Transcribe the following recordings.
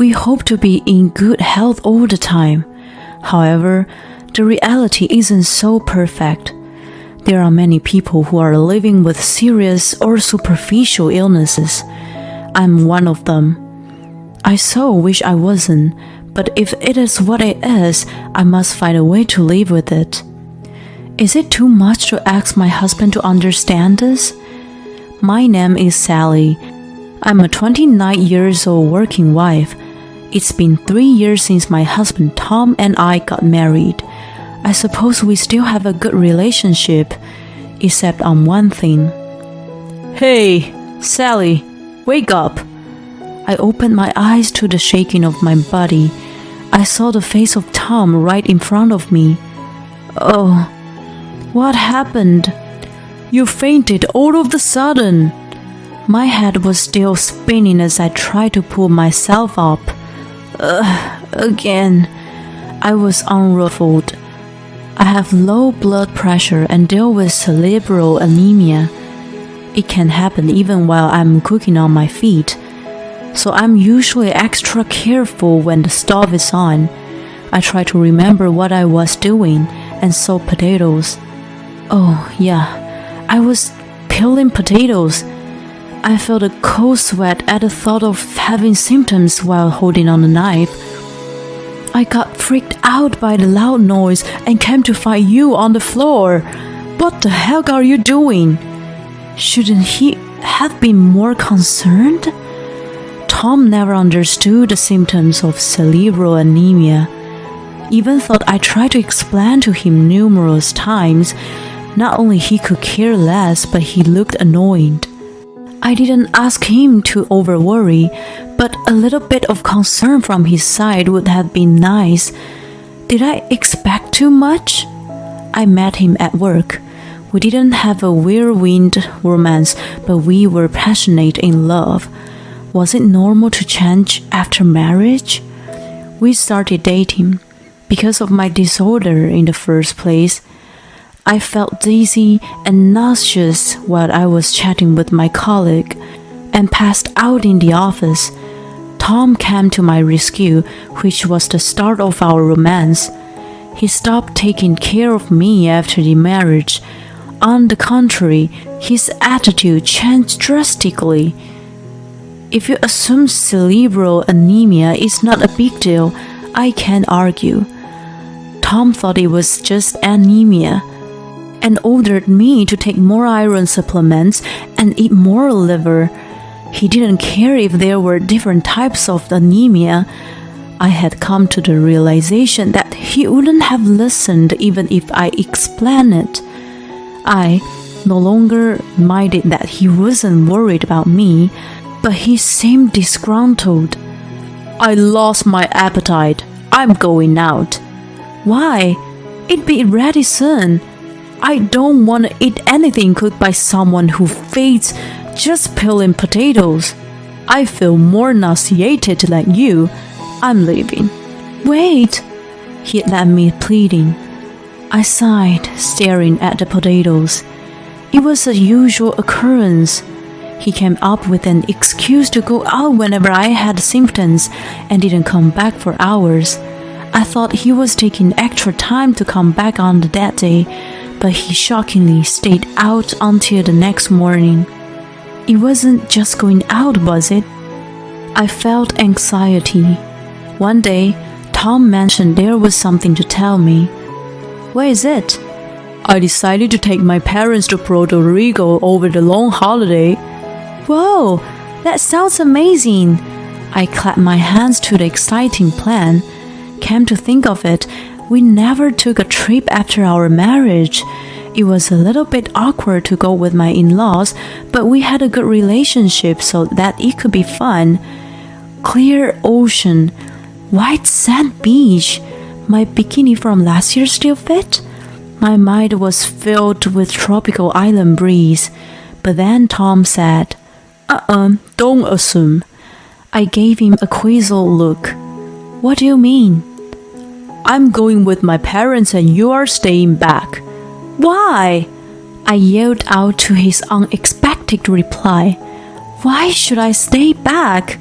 We hope to be in good health all the time. However, the reality isn't so perfect. There are many people who are living with serious or superficial illnesses. I'm one of them. I so wish I wasn't, but if it is what it is, I must find a way to live with it. Is it too much to ask my husband to understand this? My name is Sally. I'm a 29 years old working wife. It's been 3 years since my husband Tom and I got married. I suppose we still have a good relationship, except on one thing. Hey, Sally, wake up! I opened my eyes to the shaking of my body. I saw the face of Tom right in front of me. Oh, what happened? You fainted all of a sudden. My head was still spinning as I tried to pull myself up. Again. I was unruffled. I have low blood pressure and deal with cerebral anemia. It can happen even while I'm cooking on my feet, so I'm usually extra careful when the stove is on. I try to remember what I was doing and saw potatoes. Oh yeah, I was peeling potatoes. I felt a cold sweat at the thought of having symptoms while holding on the knife. I got freaked out by the loud noise and came to find you on the floor. What the heck are you doing? Shouldn't he have been more concerned? Tom never understood the symptoms of cerebral anemia. Even thought I tried to explain to him numerous times. Not only he could care less, but he looked annoyed. I didn't ask him to over-worry, but a little bit of concern from his side would have been nice. Did I expect too much? I met him at work. We didn't have a whirlwind romance, but we were passionate in love. Was it normal to change after marriage? We started dating. Because of my disorder in the first place, I felt dizzy and nauseous while I was chatting with my colleague and passed out in the office. Tom came to my rescue, which was the start of our romance. He stopped taking care of me after the marriage. On the contrary, his attitude changed drastically. If you assume cerebral anemia is not a big deal, I can't argue. Tom thought it was just anemia and ordered me to take more iron supplements and eat more liver. He didn't care if there were different types of anemia. I had come to the realization that he wouldn't have listened even if I explained it. I no longer minded that he wasn't worried about me, but he seemed disgruntled. I lost my appetite. I'm going out. Why? It'd be ready soon. I don't want to eat anything cooked by someone who feeds just peeling potatoes. I feel more nauseated than you. I'm leaving. Wait, he left me pleading. I sighed, staring at the potatoes. It was a usual occurrence. He came up with an excuse to go out whenever I had symptoms and didn't come back for hours. I thought he was taking extra time to come back on that day, but he shockingly stayed out until the next morning. It wasn't just going out, was it? I felt anxiety. One day, Tom mentioned there was something to tell me. What is it? I decided to take my parents to Puerto Rico over the long holiday. Whoa, that sounds amazing. I clapped my hands to the exciting plan. Came to think of it, we never took a trip after our marriage. It was a little bit awkward to go with my in-laws, but we had a good relationship so that it could be fun. Clear ocean, white sand beach. My bikini from last year still fit? My mind was filled with tropical island breeze. But then Tom said, don't assume. I gave him a quizzical look. What do you mean? I'm going with my parents and you are staying back. Why? I yelled out to his unexpected reply. Why should I stay back?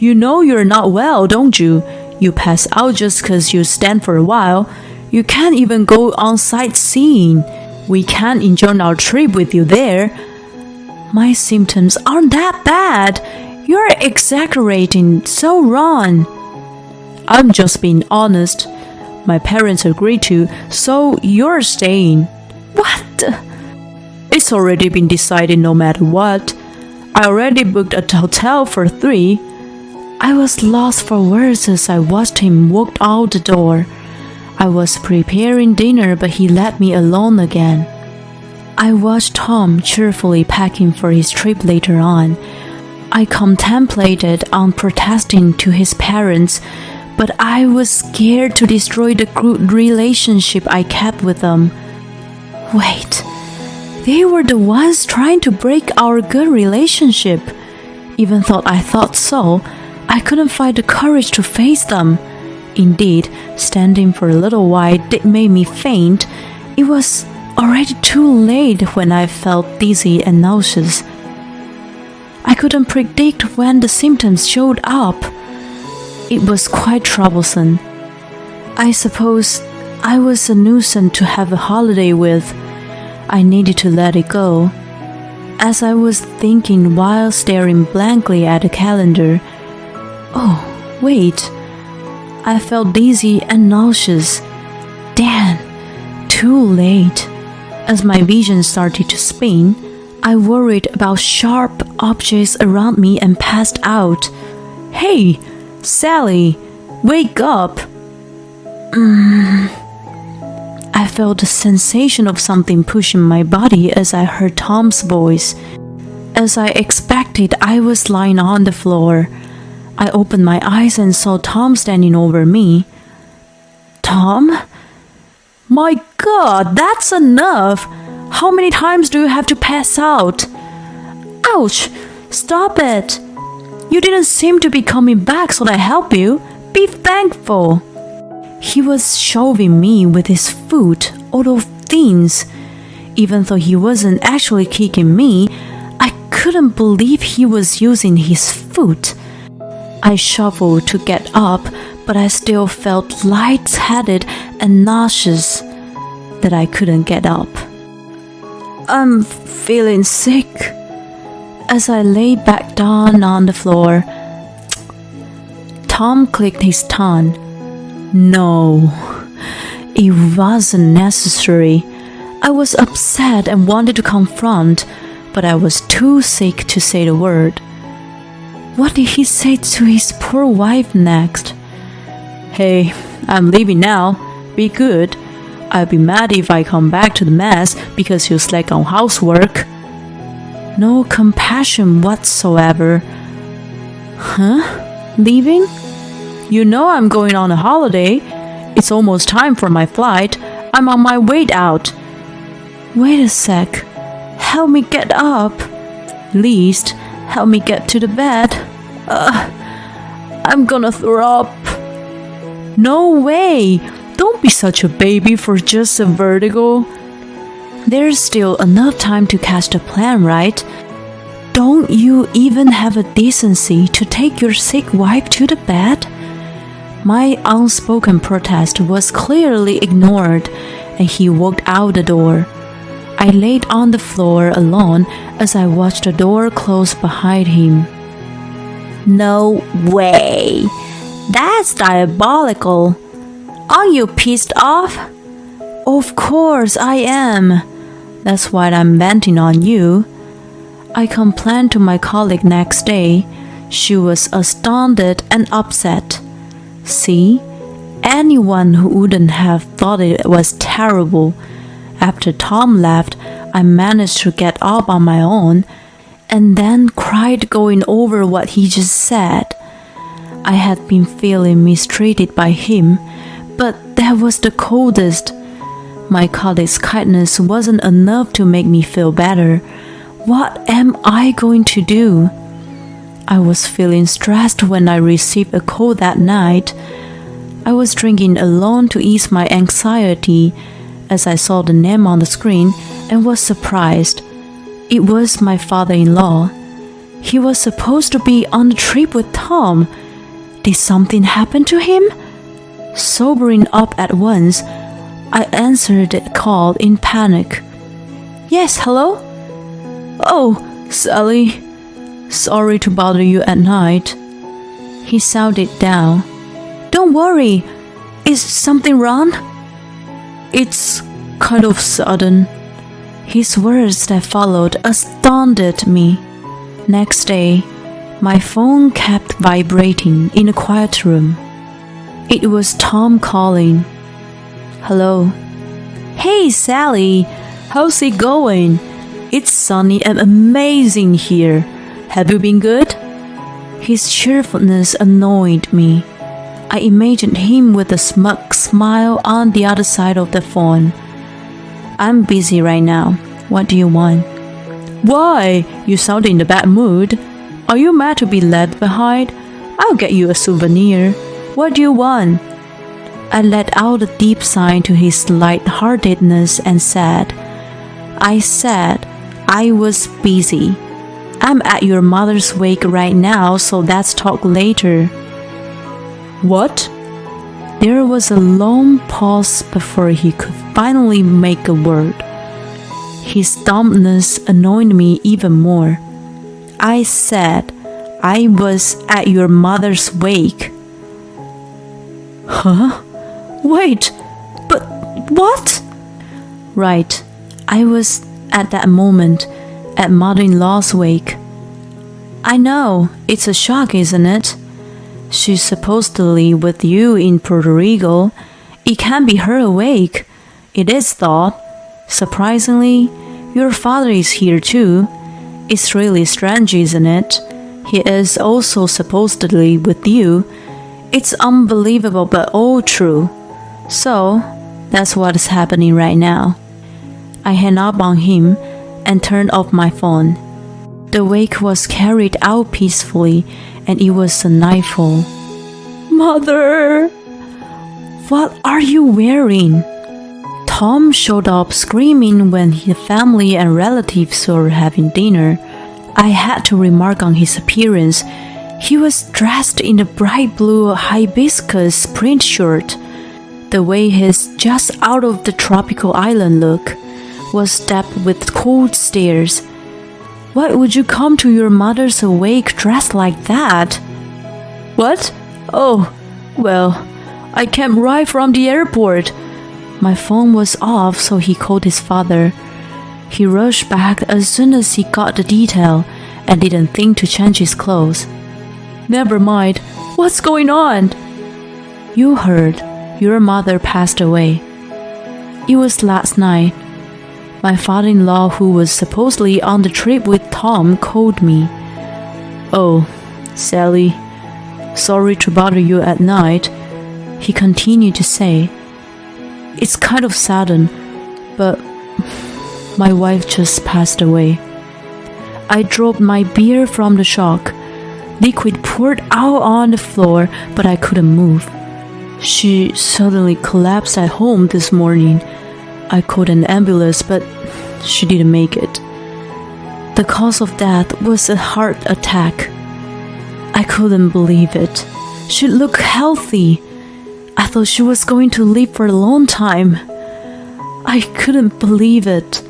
You know you're not well, don't you? You pass out just 'cause you stand for a while. You can't even go on sightseeing. We can't enjoy our trip with you there. My symptoms aren't that bad. You're exaggerating, so wrong. I'm just being honest. My parents agreed to, so you're staying. What? It's already been decided no matter what. I already booked a hotel for 3. I was lost for words as I watched him walk out the door. I was preparing dinner, but he let me alone again. I watched Tom cheerfully packing for his trip later on. I contemplated on protesting to his parents, but I was scared to destroy the good relationship I kept with them. Wait, they were the ones trying to break our good relationship. Even though I thought so, I couldn't find the courage to face them. Indeed, standing for a little while did make me faint. It was already too late when I felt dizzy and nauseous. I couldn't predict when the symptoms showed up. It was quite troublesome. I suppose I was a nuisance to have a holiday with. I needed to let it go. As I was thinking while staring blankly at the calendar, oh, wait. I felt dizzy and nauseous. Damn, too late. As my vision started to spin, I worried about sharp objects around me and passed out. Hey, Sally, wake up. I felt the sensation of something pushing my body as I heard Tom's voice. As I expected, I was lying on the floor. I opened my eyes and saw Tom standing over me. Tom? My God, that's enough! How many times do you have to pass out? Ouch! Stop it! You didn't seem to be coming back, so I help you. Be thankful. He was shoving me with his foot out of things. Even though he wasn't actually kicking me, I couldn't believe he was using his foot. I shuffled to get up, but I still felt lightheaded and nauseous that I couldn't get up. I'm feeling sick. As I lay back down on the floor, Tom clicked his tongue. No, it wasn't necessary. I was upset and wanted to confront, but I was too sick to say the word. What did he say to his poor wife next? Hey, I'm leaving now. Be good. I'll be mad if I come back to the mess because you slack on housework. No compassion whatsoever. Huh? Leaving? You know I'm going on a holiday. It's almost time for my flight. I'm on my way out. Wait a sec. Help me get up. Least, help me get to the bed. I'm gonna throw up. No way. Don't be such a baby for just a vertigo. There's still enough time to catch the plane, right? Don't you even have a decency to take your sick wife to the bed? My unspoken protest was clearly ignored, and he walked out the door. I laid on the floor alone as I watched the door close behind him. No way! That's diabolical! Aren't you pissed off? Of course I am. That's why I'm venting on you. I complained to my colleague next day. She was astounded and upset. See? Anyone who wouldn't have thought it was terrible. After Tom left, I managed to get up on my own and then cried going over what he just said. I had been feeling mistreated by him, but that was the coldest. My colleague's kindness wasn't enough to make me feel better. What am I going to do? I was feeling stressed when I received a call that night. I was drinking alone to ease my anxiety as I saw the name on the screen and was surprised. It was my father-in-law. He was supposed to be on a trip with Tom. Did something happen to him? Sobering up at once, I answered the call in panic. Yes, hello? Oh, Sally. Sorry to bother you at night. He sounded down. Don't worry. Is something wrong? It's kind of sudden. His words that followed astounded me. Next day, my phone kept vibrating in a quiet room. It was Tom calling. Hello. Hey, Sally. How's it going? It's sunny and amazing here. Have you been good? His cheerfulness annoyed me. I imagined him with a smug smile on the other side of the phone. I'm busy right now. What do you want? Why? You sound in a bad mood. Are you mad to be left behind? I'll get you a souvenir. What do you want? I let out a deep sigh to his light-heartedness and said I was busy. I'm at your mother's wake right now, so let's talk later. What? There was a long pause before he could finally make a word. His dumbness annoyed me even more. I said I was at your mother's wake. Huh? Wait, but what? Right, I was at that moment at mother-in-law's wake. I know, it's a shock, isn't it? She's supposedly with you in Puerto Rico. It can't be her wake. It is thought. Surprisingly, your father is here too. It's really strange, isn't it? He is also supposedly with you. It's unbelievable but all true. So, that's what is happening right now. I hung up on him and turned off my phone. The wake was carried out peacefully, and it was a nightfall. Mother! What are you wearing? Tom showed up screaming when his family and relatives were having dinner. I had to remark on his appearance. He was dressed in a bright blue hibiscus print shirt. The way his just out of the tropical island look was stepped with cold stares. Why would you come to your mother's wake dressed like that? What? Oh, well, I came right from the airport. My phone was off, so he called his father. He rushed back as soon as he got the detail and didn't think to change his clothes. Never mind. What's going on? You heard. Your mother passed away. It was last night. My father-in-law, who was supposedly on the trip with Tom, called me. Oh, Sally, sorry to bother you at night, he continued to say. It's kind of sudden, but my wife just passed away. I dropped my beer from the shock. Liquid poured out on the floor, but I couldn't move. She suddenly collapsed at home this morning. I called an ambulance, but she didn't make it. The cause of death was a heart attack. I couldn't believe it. She looked healthy. I thought she was going to live for a long time. I couldn't believe it.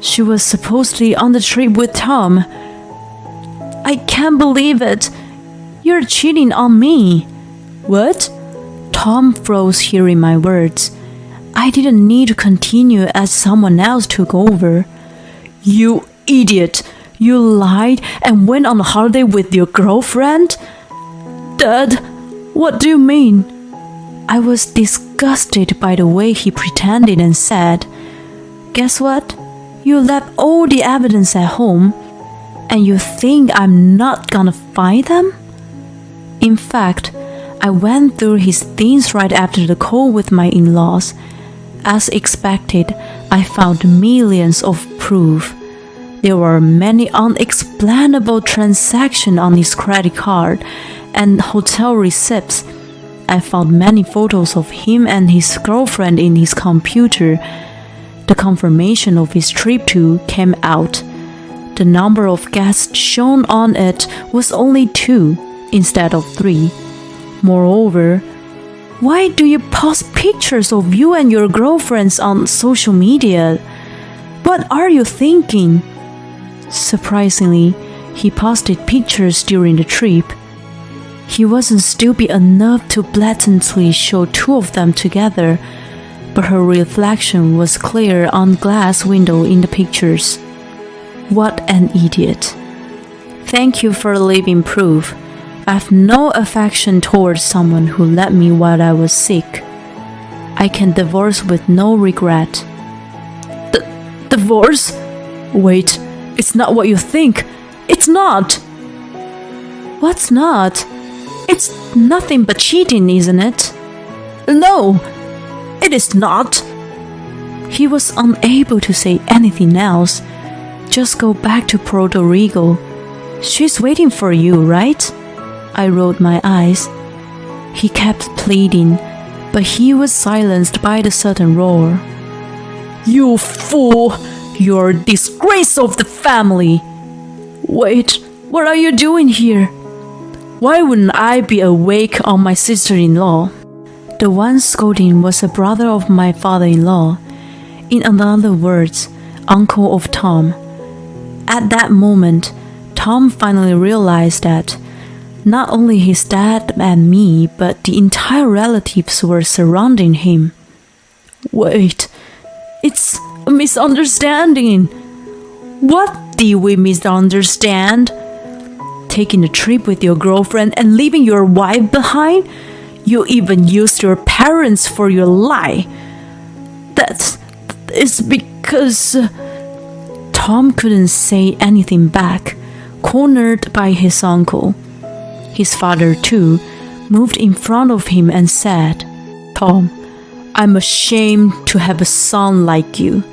She was supposedly on the trip with Tom. I can't believe it. You're cheating on me. What? Tom froze hearing my words. I didn't need to continue as someone else took over. You idiot! You lied and went on a holiday with your girlfriend? Dad, what do you mean? I was disgusted by the way he pretended and said, Guess what? You left all the evidence at home, and you think I'm not gonna find them? In fact, I went through his things right after the call with my in-laws. As expected, I found millions of proof. There were many unexplainable transactions on his credit card and hotel receipts. I found many photos of him and his girlfriend in his computer. The confirmation of his trip too came out. The number of guests shown on it was only 2 instead of 3. Moreover, why do you post pictures of you and your girlfriends on social media? What are you thinking? Surprisingly, he posted pictures during the trip. He wasn't stupid enough to blatantly show 2 of them together, but her reflection was clear on glass window in the pictures. What an idiot. Thank you for leaving proof. I have no affection towards someone who left me while I was sick. I can divorce with no regret. Divorce? Wait, it's not what you think. It's not. What's not? It's nothing but cheating, isn't it? No, it is not. He was unable to say anything else. Just go back to Puerto Rico. She's waiting for you, right? I rolled my eyes. He kept pleading, but he was silenced by the sudden roar. You fool! You're a disgrace of the family! Wait, what are you doing here? Why wouldn't I be awake on my sister-in-law? The one scolding was a brother of my father-in-law. In other words, uncle of Tom. At that moment, Tom finally realized that not only his dad and me, but the entire relatives were surrounding him. Wait, it's a misunderstanding. What did we misunderstand? Taking a trip with your girlfriend and leaving your wife behind? You even used your parents for your lie. That is because... Tom couldn't say anything back, cornered by his uncle. His father, too, moved in front of him and said, Tom, I'm ashamed to have a son like you.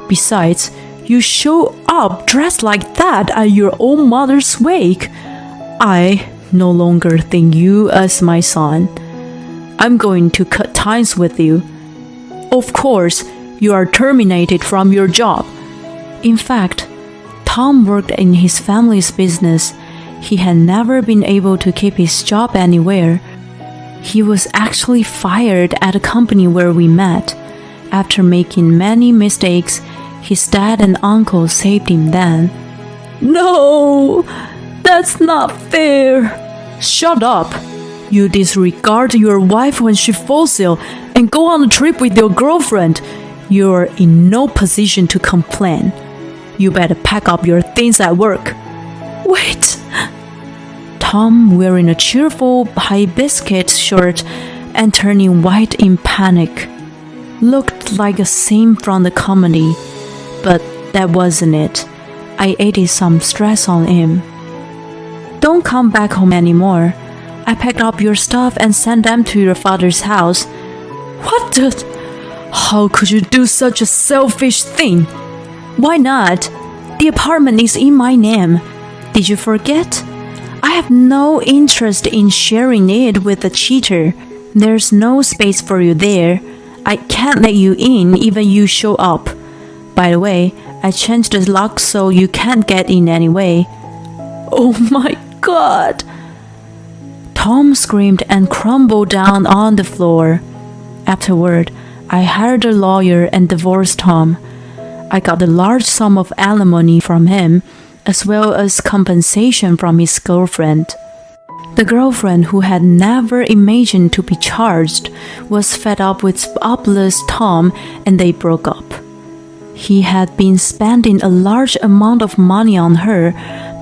Besides, you show up dressed like that at your own mother's wake. I no longer think you as my son. I'm going to cut ties with you. Of course, you are terminated from your job. In fact, Tom worked in his family's business. He had never been able to keep his job anywhere. He was actually fired at a company where we met. After making many mistakes, his dad and uncle saved him then. No, that's not fair. Shut up. You disregard your wife when she falls ill and go on a trip with your girlfriend. You're in no position to complain. You better pack up your things at work. Wait. Tom, wearing a cheerful hibiscus shirt and turning white in panic, looked like a scene from the comedy, but that wasn't it. I added some stress on him. Don't come back home anymore. I packed up your stuff and sent them to your father's house. What the? How could you do such a selfish thing? Why not? The apartment is in my name. Did you forget? I have no interest in sharing it with a cheater. There's no space for you there. I can't let you in even you show up. By the way, I changed the lock so you can't get in anyway. Oh my God! Tom screamed and crumbled down on the floor. Afterward, I hired a lawyer and divorced Tom. I got a large sum of alimony from him, as well as compensation from his girlfriend. The girlfriend, who had never imagined to be charged, was fed up with upless Tom and they broke up. He had been spending a large amount of money on her,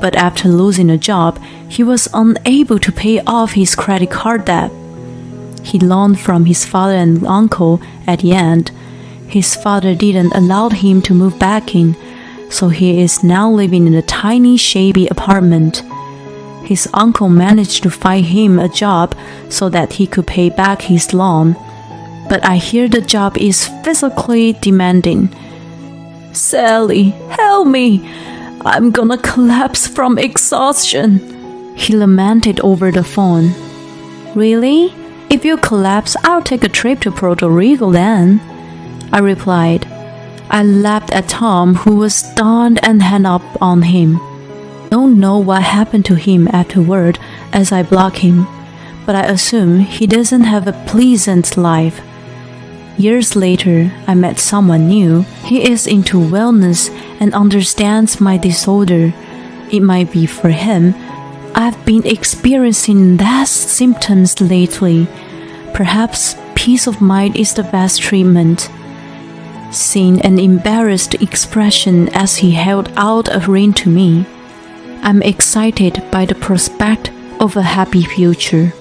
but after losing a job, he was unable to pay off his credit card debt. He loaned from his father and uncle at the end. His father didn't allow him to move back in, so he is now living in a tiny, shabby apartment. His uncle managed to find him a job so that he could pay back his loan, but I hear the job is physically demanding. Sally, help me! I'm gonna collapse from exhaustion, he lamented over the phone. Really? If you collapse, I'll take a trip to Puerto Rico then, I replied. I laughed at Tom, who was stunned and hung up on him. Don't know what happened to him afterward as I block him, but I assume he doesn't have a pleasant life. Years later, I met someone new. He is into wellness and understands my disorder. It might be for him. I've been experiencing less symptoms lately. Perhaps peace of mind is the best treatment. Seeing an embarrassed expression as he held out a ring to me, I'm excited by the prospect of a happy future.